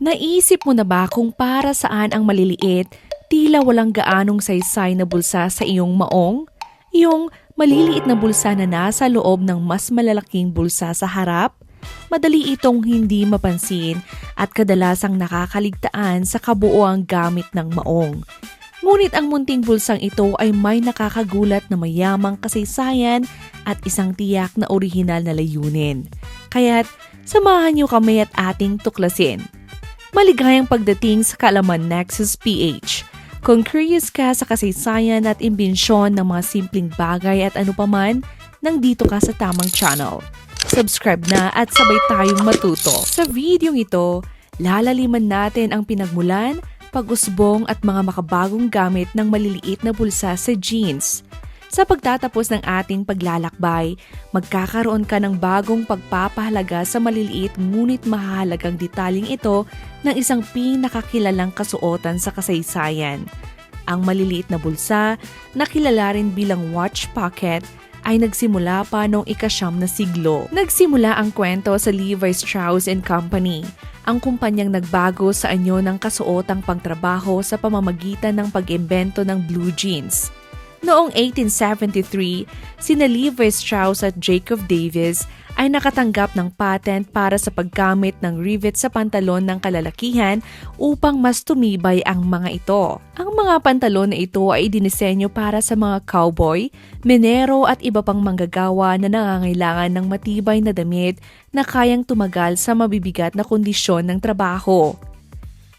Naisip mo na ba kung para saan ang maliliit, tila walang gaanong saysay na bulsa sa iyong maong? Yung maliliit na bulsa na nasa loob ng mas malalaking bulsa sa harap? Madali itong hindi mapansin at kadalasang nakakaligtaan sa kabuoang gamit ng maong. Ngunit ang munting bulsang ito ay may nakakagulat na mayamang kasaysayan at isang tiyak na orihinal na layunin. Kaya't samahan niyo kami at ating tuklasin. Maligayang pagdating sa Kaalaman Nexus PH. Kung curious ka sa kasaysayan at imbensyon ng mga simpleng bagay at ano paman, nandito ka sa tamang channel. Subscribe na at sabay tayong matuto. Sa videong ito, lalaliman natin ang pinagmulan, pag-usbong at mga makabagong gamit ng maliliit na bulsa sa jeans. Sa pagtatapos ng ating paglalakbay, magkakaroon ka ng bagong pagpapahalaga sa maliliit ngunit mahalagang detaling ito ng isang pinakakilalang kasuotan sa kasaysayan. Ang maliliit na bulsa, na kilala rin bilang watch pocket, ay nagsimula pa noong ika-9 na siglo. Nagsimula ang kwento sa Levi Strauss & Company, ang kumpanyang nagbago sa anyo ng kasuotang pangtrabaho sa pamamagitan ng pag-imbento ng blue jeans. Noong 1873, sina Levi Strauss at Jacob Davis ay nakatanggap ng patent para sa paggamit ng rivet sa pantalon ng kalalakihan upang mas tumibay ang mga ito. Ang mga pantalon na ito ay dinisenyo para sa mga cowboy, minero at iba pang manggagawa na nangangailangan ng matibay na damit na kayang tumagal sa mabibigat na kondisyon ng trabaho.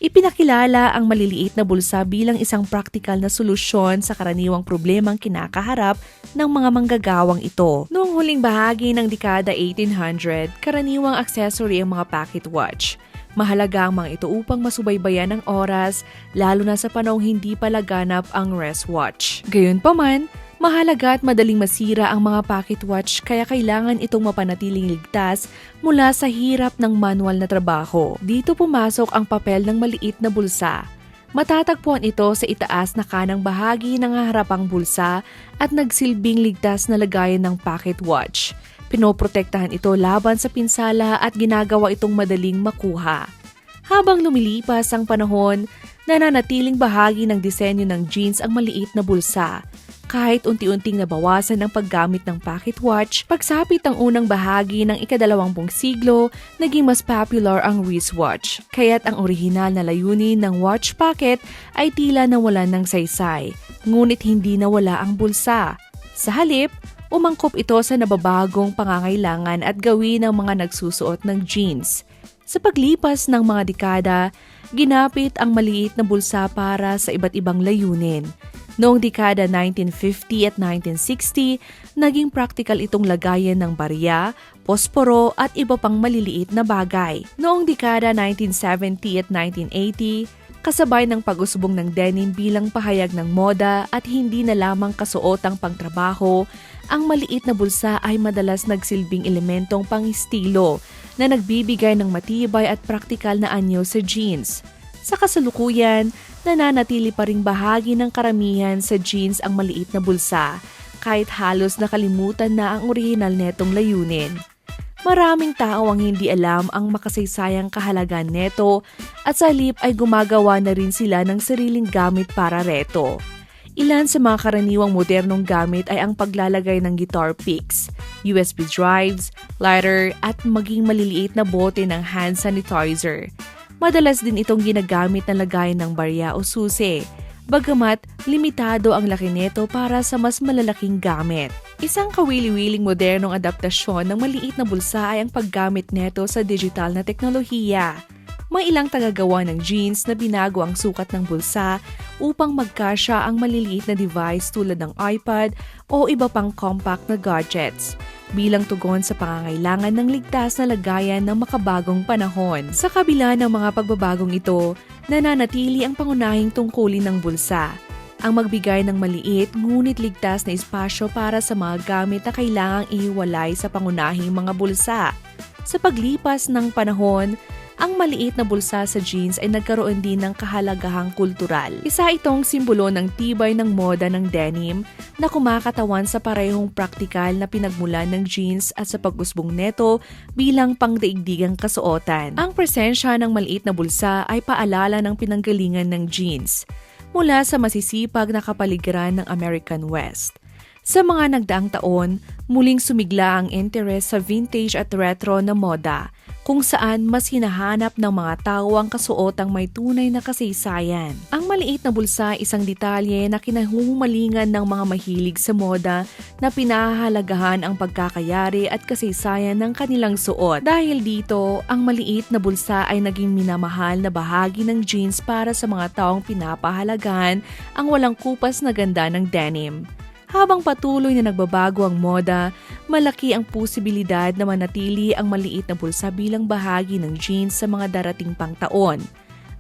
Ipinakilala ang maliliit na bulsa bilang isang praktikal na solusyon sa karaniwang problemang kinakaharap ng mga manggagawang ito. Noong huling bahagi ng dekada 1800, karaniwang accessory ang mga pocket watch. Mahalaga ang mga ito upang masubaybayan ang oras, lalo na sa panahong hindi pa laganap ang wristwatch. Gayunpaman, mahalaga at madaling masira ang mga pocket watch kaya kailangan itong mapanatiling ligtas mula sa hirap ng manual na trabaho. Dito pumasok ang papel ng maliit na bulsa. Matatagpuan ito sa itaas na kanang bahagi ng harapang bulsa at nagsilbing ligtas na lagayan ng pocket watch. Pinoprotektahan ito laban sa pinsala at ginagawa itong madaling makuha. Habang lumilipas ang panahon, nananatiling bahagi ng disenyo ng jeans ang maliit na bulsa. Kahit unti-unting nabawasan ang paggamit ng pocket watch, pagsapit ang unang bahagi ng ika-20 siglo, naging mas popular ang wristwatch. Kaya't ang orihinal na layunin ng watch pocket ay tila nawalan ng saysay, ngunit hindi nawala ang bulsa. Sa halip, umangkop ito sa nababagong pangangailangan at gawin ng mga nagsusuot ng jeans. Sa paglipas ng mga dekada, ginapit ang maliit na bulsa para sa iba't ibang layunin. Noong dekada 1950 at 1960, naging practical itong lagayan ng barya, posporo at iba pang maliliit na bagay. Noong dekada 1970 at 1980, kasabay ng pag-usbong ng denim bilang pahayag ng moda at hindi na lamang kasuotang pangtrabaho, ang maliit na bulsa ay madalas nagsilbing elementong pang-estilo na nagbibigay ng matibay at praktikal na anyo sa jeans. Sa kasalukuyan, nananatili pa ring bahagi ng karamihan sa jeans ang maliit na bulsa, kahit halos nakalimutan na ang orihinal netong layunin. Maraming tao ang hindi alam ang makasaysayang kahalagan neto at sa halip ay gumagawa na rin sila ng sariling gamit para reto. Ilan sa mga karaniwang modernong gamit ay ang paglalagay ng guitar picks, USB drives, lighter at maging maliliit na bote ng hand sanitizer. Madalas din itong ginagamit na lagayan ng barya o susi, bagamat limitado ang laki nito para sa mas malalaking gamit. Isang kawili-wiling modernong adaptasyon ng maliit na bulsa ay ang paggamit neto sa digital na teknolohiya. May ilang tagagawa ng jeans na binago ang sukat ng bulsa upang magkasya ang maliliit na device tulad ng iPad o iba pang compact na gadgets, bilang tugon sa pangangailangan ng ligtas na lagayan ng makabagong panahon. Sa kabila ng mga pagbabagong ito, nananatili ang pangunahing tungkulin ng bulsa, ang magbigay ng maliit ngunit ligtas na espasyo para sa mga gamit na kailangang ihiwalay sa pangunahing mga bulsa. Sa paglipas ng panahon, ang maliit na bulsa sa jeans ay nagkaroon din ng kahalagahang kultural. Isa itong simbolo ng tibay ng moda ng denim na kumakatawan sa parehong praktikal na pinagmulan ng jeans at sa pag-usbong neto bilang pangdaigdigang kasuotan. Ang presensya ng maliit na bulsa ay paalala ng pinanggalingan ng jeans mula sa masisipag na kapaligiran ng American West. Sa mga nagdaang taon, muling sumigla ang interes sa vintage at retro na moda, kung saan mas hinahanap ng mga tao ang kasuotang may tunay na kasaysayan. Ang maliit na bulsa ay isang detalye na kinahumalingan ng mga mahilig sa moda na pinahahalagahan ang pagkakayari at kasaysayan ng kanilang suot. Dahil dito, ang maliit na bulsa ay naging minamahal na bahagi ng jeans para sa mga taong pinapahalagahan ang walang kupas na ganda ng denim. Habang patuloy na nagbabago ang moda, malaki ang posibilidad na manatili ang maliit na bulsa bilang bahagi ng jeans sa mga darating pang taon.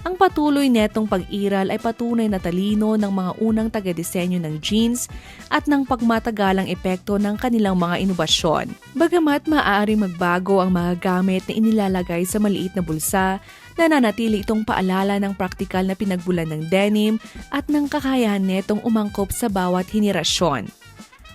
Ang patuloy netong pag-iral ay patunay na talino ng mga unang taga-disenyo ng jeans at ng pagmatagalang epekto ng kanilang mga inobasyon. Bagamat maaari magbago ang mga gamit na inilalagay sa maliit na bulsa, nananatili itong paalala ng praktikal na pinagbulan ng denim at ng kakayahan netong umangkop sa bawat henerasyon.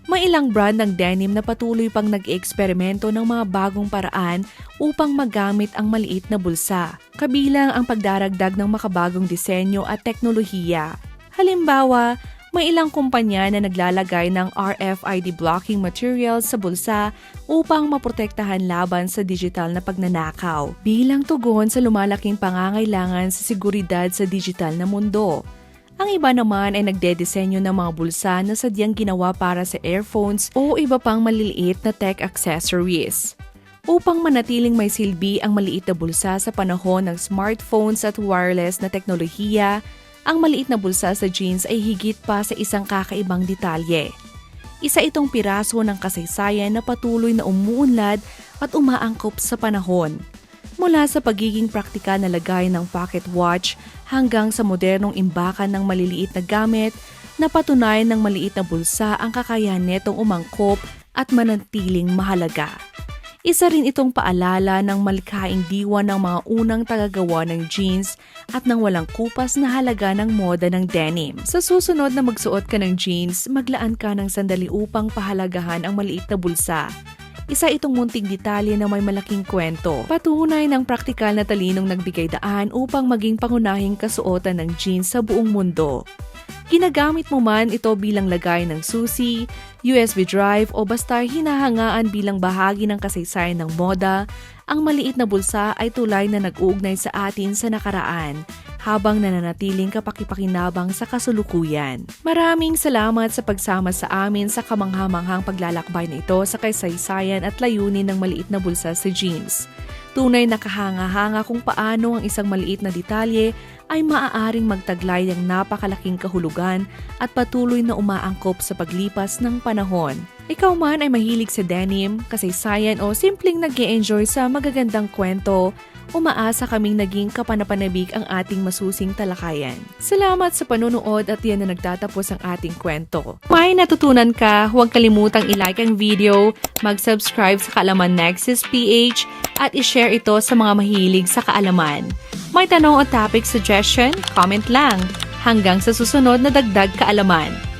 May ilang brand ng denim na patuloy pang nag-eksperimento ng mga bagong paraan upang magamit ang maliit na bulsa, kabilang ang pagdaragdag ng makabagong disenyo at teknolohiya. Halimbawa, may ilang kumpanya na naglalagay ng RFID blocking materials sa bulsa upang maprotektahan laban sa digital na pagnanakaw, bilang tugon sa lumalaking pangangailangan sa seguridad sa digital na mundo. Ang iba naman ay nagdedesenyo ng mga bulsa na sadyang ginawa para sa earphones o iba pang maliliit na tech accessories. Upang manatiling may silbi ang maliit na bulsa sa panahon ng smartphones at wireless na teknolohiya, ang maliit na bulsa sa jeans ay higit pa sa isang kakaibang detalye. Isa itong piraso ng kasaysayan na patuloy na umuunlad at umaangkop sa panahon. Mula sa pagiging praktikal na lagay ng pocket watch hanggang sa modernong imbakan ng maliliit na gamit, napatunayan ng maliit na bulsa ang kakayahan netong umangkop at manatiling mahalaga. Isa rin itong paalala ng malikhaing diwa ng mga unang tagagawa ng jeans at ng walang kupas na halaga ng moda ng denim. Sa susunod na magsuot ka ng jeans, maglaan ka ng sandali upang pahalagahan ang maliit na bulsa. Isa itong munting detalye na may malaking kwento. Patunay ng praktikal na talinong nagbigay daan upang maging pangunahing kasuotan ng jeans sa buong mundo. Ginagamit mo man ito bilang lagay ng susi, USB drive o basta hinahangaan bilang bahagi ng kasaysayan ng moda, ang maliit na bulsa ay tulay na nag-uugnay sa atin sa nakaraan habang nananatiling kapakipakinabang sa kasulukuyan. Maraming salamat sa pagsama sa amin sa kamangha-manghang paglalakbay na ito sa kasaysayan at layunin ng maliit na bulsa sa jeans. Tunay na kahanga-hanga kung paano ang isang maliit na detalye ay maaaring magtaglay ng napakalaking kahulugan at patuloy na umaangkop sa paglipas ng panahon. Ikaw man ay mahilig sa denim, kasaysayan o simpleng nag-e-enjoy sa magagandang kwento, umaasa kaming naging kapanapanabik ang ating masusing talakayan. Salamat sa panunood at yan na nagtatapos ang ating kwento. May natutunan ka, huwag kalimutang i-like ang video, mag-subscribe sa Kaalaman Nexus PH at i-share ito sa mga mahilig sa kaalaman. May tanong o topic suggestion? Comment lang. Hanggang sa susunod na dagdag kaalaman.